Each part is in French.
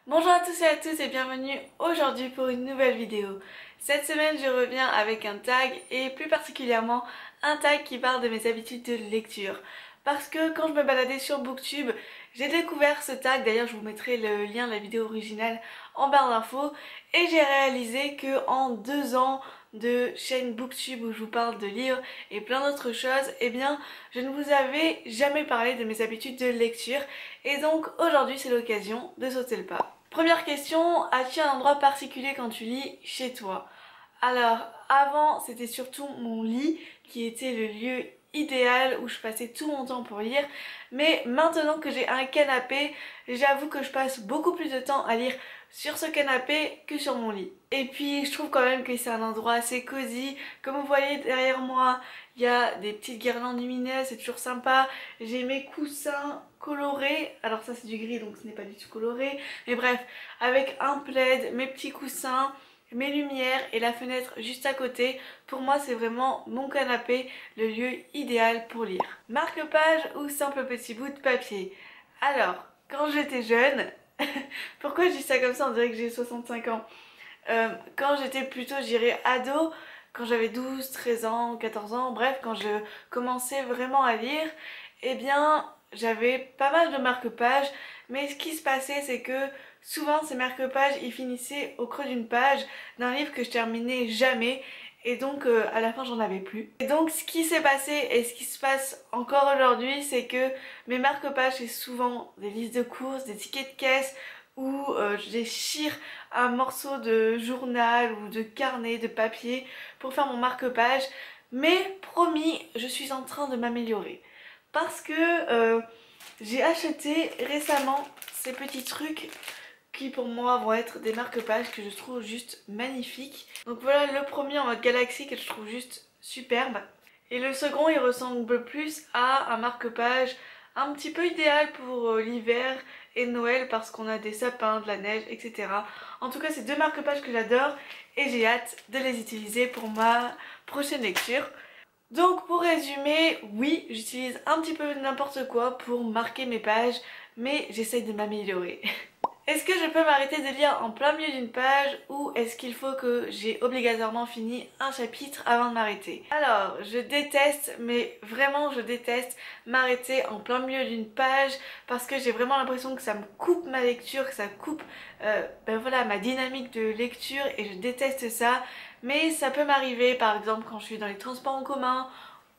Bonjour à tous et à toutes et bienvenue aujourd'hui pour une nouvelle vidéo. Cette semaine je reviens avec un tag et plus particulièrement un tag qui parle de mes habitudes de lecture. Parce que quand je me baladais sur Booktube, j'ai découvert ce tag, d'ailleurs je vous mettrai le lien de la vidéo originale en barre d'infos, et j'ai réalisé que en 2 ans de chaîne Booktube où je vous parle de livres et plein d'autres choses, eh bien je ne vous avais jamais parlé de mes habitudes de lecture et donc aujourd'hui c'est l'occasion de sauter le pas. Première question, as-tu un endroit particulier quand tu lis chez toi? Alors, avant, c'était surtout mon lit qui était le lieu idéal où je passais tout mon temps pour lire. Mais maintenant que j'ai un canapé, j'avoue que je passe beaucoup plus de temps à lire sur ce canapé que sur mon lit. Et puis, je trouve quand même que c'est un endroit assez cosy. Comme vous voyez derrière moi, il y a des petites guirlandes lumineuses, c'est toujours sympa. J'ai mes coussins colorés. Alors ça, c'est du gris, donc ce n'est pas du tout coloré. Mais bref, avec un plaid, mes petits coussins, mes lumières et la fenêtre juste à côté, pour moi c'est vraiment mon canapé, le lieu idéal pour lire. Marque-page ou simple petit bout de papier? Alors, quand j'étais jeune, pourquoi je dis ça comme ça, on dirait que j'ai 65 ans. Quand j'étais plutôt, je dirais, ado, quand j'avais 12, 13 ans, 14 ans, bref, quand je commençais vraiment à lire, eh bien, j'avais pas mal de marque-pages, mais ce qui se passait, c'est que souvent ces marque-pages, ils finissaient au creux d'une page d'un livre que je terminais jamais, et donc à la fin j'en avais plus. Et donc ce qui s'est passé et ce qui se passe encore aujourd'hui, c'est que mes marque-pages, c'est souvent des listes de courses, des tickets de caisse, où je déchire un morceau de journal ou de carnet de papier pour faire mon marque-page. Mais promis, je suis en train de m'améliorer. Parce que j'ai acheté récemment ces petits trucs qui pour moi vont être des marque-pages que je trouve juste magnifiques. Donc voilà le premier en mode galaxie que je trouve juste superbe. Et le second il ressemble plus à un marque-page un petit peu idéal pour l'hiver et Noël parce qu'on a des sapins, de la neige, etc. En tout cas c'est deux marque-pages que j'adore et j'ai hâte de les utiliser pour ma prochaine lecture. Donc pour résumer, oui, j'utilise un petit peu n'importe quoi pour marquer mes pages, mais j'essaye de m'améliorer. Est-ce que je peux m'arrêter de lire en plein milieu d'une page ou est-ce qu'il faut que j'ai obligatoirement fini un chapitre avant de m'arrêter? Alors, je déteste, mais vraiment je déteste m'arrêter en plein milieu d'une page parce que j'ai vraiment l'impression que ça me coupe ma lecture, que ça coupe ben voilà, ma dynamique de lecture et je déteste ça. Mais ça peut m'arriver par exemple quand je suis dans les transports en commun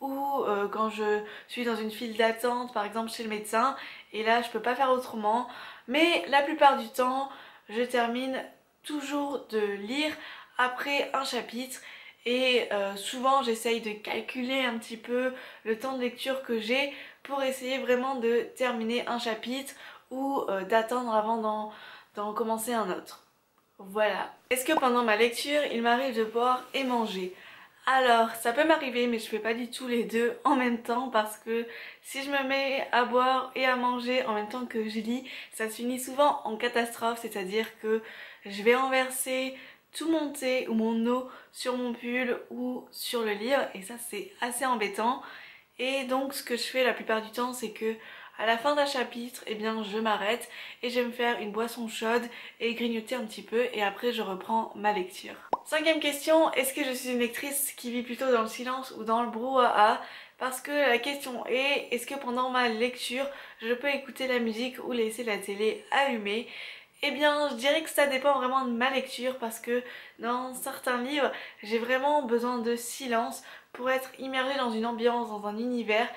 ou quand je suis dans une file d'attente par exemple chez le médecin et là je peux pas faire autrement. Mais la plupart du temps, je termine toujours de lire après un chapitre et souvent j'essaye de calculer un petit peu le temps de lecture que j'ai pour essayer vraiment de terminer un chapitre ou d'attendre avant d'en commencer un autre. Voilà. Est-ce que pendant ma lecture, il m'arrive de boire et manger? Alors, ça peut m'arriver, mais je fais pas du tout les deux en même temps parce que si je me mets à boire et à manger en même temps que je lis, ça se finit souvent en catastrophe, c'est-à-dire que je vais renverser tout mon thé ou mon eau sur mon pull ou sur le livre et ça c'est assez embêtant. Et donc ce que je fais la plupart du temps, c'est que à la fin d'un chapitre, eh bien je m'arrête et je vais me faire une boisson chaude et grignoter un petit peu et après je reprends ma lecture. Cinquième question, est-ce que je suis une lectrice qui vit plutôt dans le silence ou dans le brouhaha? Parce que la question est, est-ce que pendant ma lecture, je peux écouter la musique ou laisser la télé allumée? Eh bien, je dirais que ça dépend vraiment de ma lecture parce que dans certains livres, j'ai vraiment besoin de silence pour être immergée dans une ambiance, dans un univers.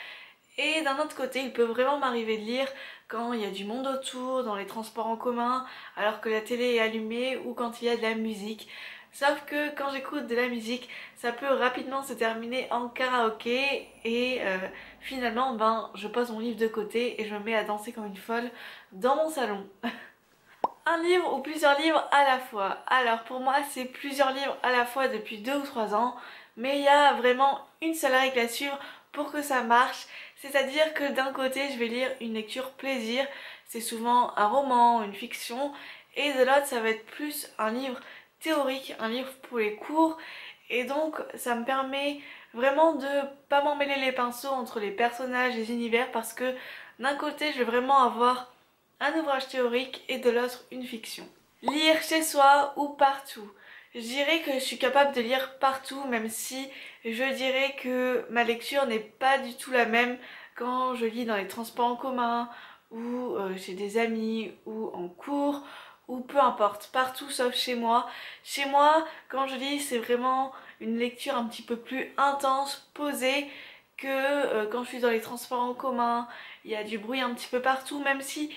Et d'un autre côté, il peut vraiment m'arriver de lire quand il y a du monde autour, dans les transports en commun, alors que la télé est allumée ou quand il y a de la musique. Sauf que quand j'écoute de la musique, ça peut rapidement se terminer en karaoké et finalement, ben, je pose mon livre de côté et je me mets à danser comme une folle dans mon salon. Un livre ou plusieurs livres à la fois? Alors pour moi c'est plusieurs livres à la fois depuis 2 ou 3 ans, mais il y a vraiment une seule règle à suivre pour que ça marche, c'est-à-dire que d'un côté je vais lire une lecture plaisir, c'est souvent un roman, une fiction, et de l'autre ça va être plus un livre théorique, un livre pour les cours, et donc ça me permet vraiment de pas m'emmêler les pinceaux entre les personnages et les univers parce que d'un côté je vais vraiment avoir un ouvrage théorique et de l'autre une fiction. Lire chez soi ou partout. Je dirais que je suis capable de lire partout, même si je dirais que ma lecture n'est pas du tout la même quand je lis dans les transports en commun ou chez des amis ou en cours ou peu importe, partout sauf chez moi. Chez moi, quand je lis, c'est vraiment une lecture un petit peu plus intense, posée que quand je suis dans les transports en commun. Il y a du bruit un petit peu partout, même si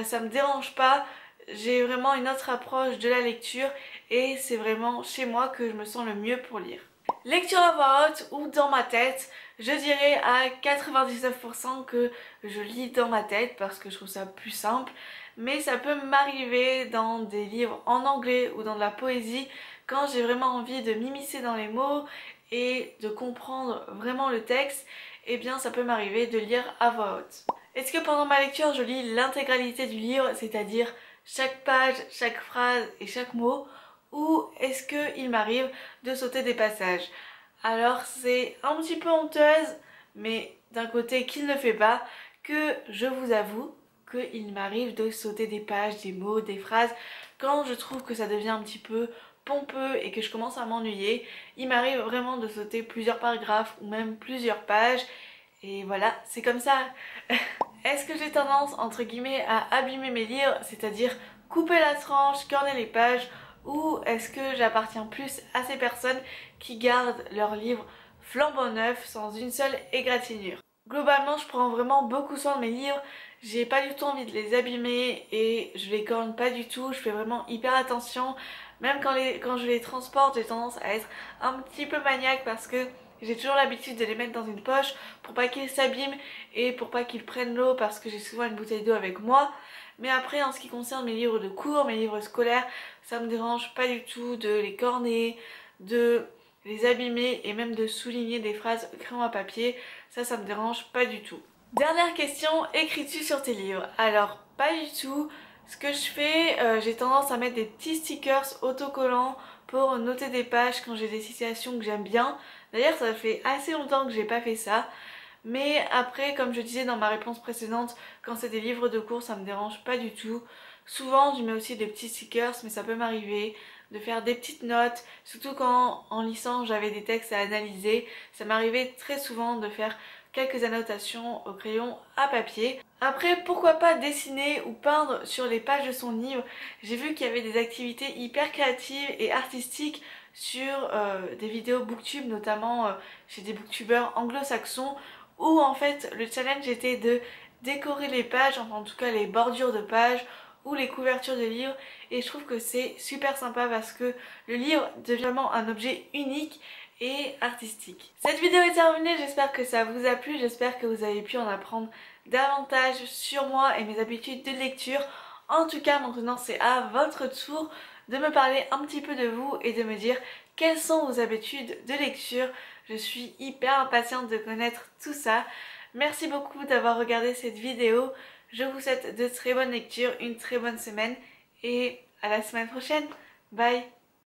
ça me dérange pas. J'ai vraiment une autre approche de la lecture et c'est vraiment chez moi que je me sens le mieux pour lire. Lecture à voix haute ou dans ma tête, je dirais à 99% que je lis dans ma tête parce que je trouve ça plus simple, mais ça peut m'arriver dans des livres en anglais ou dans de la poésie quand j'ai vraiment envie de m'immiscer dans les mots et de comprendre vraiment le texte, eh bien ça peut m'arriver de lire à voix haute. Est-ce que pendant ma lecture je lis l'intégralité du livre, c'est-à-dire chaque page, chaque phrase et chaque mot, ou est-ce qu'il m'arrive de sauter des passages? Alors c'est un petit peu honteuse, mais d'un côté qu'il ne fait pas, que je vous avoue qu'il m'arrive de sauter des pages, des mots, des phrases, quand je trouve que ça devient un petit peu pompeux et que je commence à m'ennuyer. Il m'arrive vraiment de sauter plusieurs paragraphes ou même plusieurs pages, et voilà, c'est comme ça. Est-ce que j'ai tendance, entre guillemets, à abîmer mes livres, c'est-à-dire couper la tranche, corner les pages, ou est-ce que j'appartiens plus à ces personnes qui gardent leurs livres flambant neufs sans une seule égratignure? Globalement, je prends vraiment beaucoup soin de mes livres, j'ai pas du tout envie de les abîmer et je les corne pas du tout, je fais vraiment hyper attention. Même quand je les transporte, j'ai tendance à être un petit peu maniaque parce que j'ai toujours l'habitude de les mettre dans une poche pour pas qu'ils s'abîment et pour pas qu'ils prennent l'eau parce que j'ai souvent une bouteille d'eau avec moi. Mais après, en ce qui concerne mes livres de cours, mes livres scolaires, ça me dérange pas du tout de les corner, de les abîmer et même de souligner des phrases au crayon à papier. Ça me dérange pas du tout. Dernière question, écris-tu sur tes livres? Alors, pas du tout. Ce que je fais, j'ai tendance à mettre des petits stickers autocollants pour noter des pages quand j'ai des citations que j'aime bien. D'ailleurs, ça fait assez longtemps que j'ai pas fait ça. Mais après, comme je disais dans ma réponse précédente, quand c'est des livres de cours, ça me dérange pas du tout. Souvent, je mets aussi des petits stickers, mais ça peut m'arriver de faire des petites notes, surtout quand en lisant j'avais des textes à analyser. Ça m'arrivait très souvent de faire quelques annotations au crayon à papier. Après, pourquoi pas dessiner ou peindre sur les pages de son livre. J'ai vu qu'il y avait des activités hyper créatives et artistiques sur des vidéos booktube, notamment chez des booktubeurs anglo-saxons, où en fait le challenge était de décorer les pages, enfin en tout cas les bordures de pages ou les couvertures de livres, et je trouve que c'est super sympa parce que le livre devient vraiment un objet unique et artistique. Cette vidéo est terminée, j'espère que ça vous a plu, j'espère que vous avez pu en apprendre davantage sur moi et mes habitudes de lecture. En tout cas, maintenant c'est à votre tour de me parler un petit peu de vous et de me dire quelles sont vos habitudes de lecture. Je suis hyper impatiente de connaître tout ça. Merci beaucoup d'avoir regardé cette vidéo. Je vous souhaite de très bonnes lectures, une très bonne semaine et à la semaine prochaine. Bye!